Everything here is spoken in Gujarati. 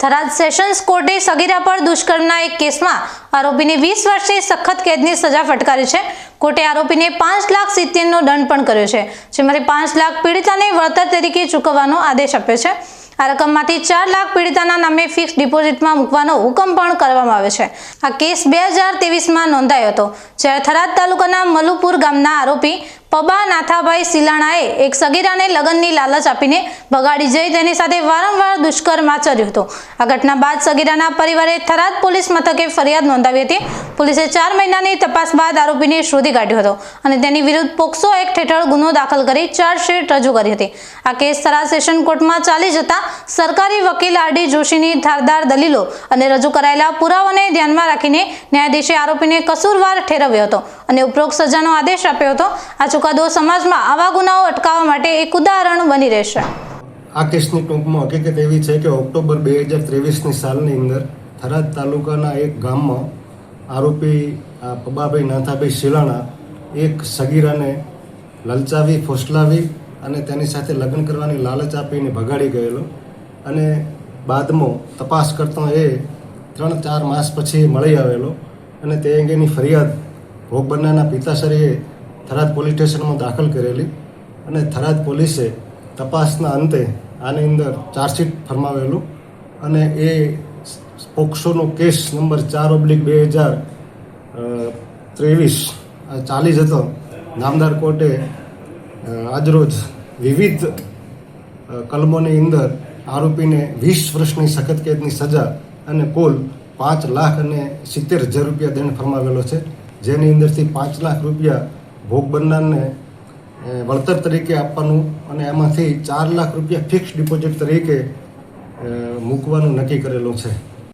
થરાદ સેશન્સ કોર્ટે સગીરા પર દુષ્કર્મના એક કેસમાં આરોપીને 20 વર્ષની સખત કેદની સજા ફટકારી છે। કોર્ટે આરોપીને 5,70,000 નો દંડ પણ કર્યો છે, જેમાંથી 5 લાખ પીડિતાને વળતર તરીકે ચૂકવવાનો આદેશ આપ્યો છે। આ રકમમાંથી 4 લાખ પીડિતાના નામે ફિક્સ ડિપોઝિટમાં મૂકવાનો હુકમ પણ કરવામાં આવ્યો છે। આ કેસ 2023માં નોંધાયો હતો, જ્યારે થરાદ તાલુકાના મલુપુર ગામના આરોપી પબા નાથાભાઈ સિલાણાએ એક સગીરાને લગ્નની લાલચ આપીને ભગાડી જઈ તેની સાથે વારંવાર દુષ્કર્મ આચર્યું હતું। આ ઘટના બાદ સગીરાના પરિવારે થરાદ પોલીસ મથકે ફરિયાદ નોંધાવી હતી। પોલીસે 4 મહિનાની તપાસ બાદ આરોપીને શોધી કાઢ્યો હતો અને તેની વિરુદ્ધ પોક્સો એક્ટ હેઠળ ગુનો દાખલ કરી ચાર્જશીટ રજૂ કરી હતી। આ કેસ થરાદ સેશન કોર્ટમાં ચાલી જતા સરકારી વકીલ આરડી જોશીની ધારદાર દલીલો અને રજૂ કરાયેલા પુરાવાને ધ્યાનમાં રાખીને ન્યાયાધીશે આરોપીને કસૂરવાર ઠેરવ્યો હતો અને ઉપરોક્ત સજાનો આદેશ આપ્યો હતો। આ ચુકાદો સમાજમાં આવા ગુનાઓ અટકાવવા માટે એક ઉદાહરણ બની રહેશે। આ કેસની ટૂંકમાં હકીકત એવી છે કે ઓક્ટોબર 2023ની સાલની અંદર થરાદ તાલુકાના એક ગામમાં આરોપી પબાભાઈ નાથાભાઈ સિલાણા એક સગીરાને લલચાવી, ફોસલાવી અને તેની સાથે લગ્ન કરવાની લાલચ આપીને ભગાડી ગયેલો અને બાદમાં તપાસ કરતા એ 3-4 માસ પછી મળી આવેલો અને તે અંગેની ફરિયાદ ભોગ બનનારના પિતાશ્રીએ થરાદ પોલીસ સ્ટેશનમાં દાખલ કરેલી અને થરાદ પોલીસે તપાસના અંતે આની અંદર ચાર્જશીટ ફરમાવેલું અને એ પોક્સોનો કેસ નંબર 4/2023 ચાલી જતો નામદાર કોર્ટે આજરોજ વિવિધ કલમોની અંદર આરોપીને 20 વર્ષની સખત કેદની સજા અને કુલ 5,70,000 રૂપિયા દંડ ફરમાવેલો છે, જેની અંદરથી 5 લાખ રૂપિયા ભોગ બનનારને વળતર તરીકે આપવાનું અને એમાંથી 4 લાખ રૂપિયા ફિક્સ ડિપોઝિટ તરીકે મૂકવાનું નક્કી કરેલું છે।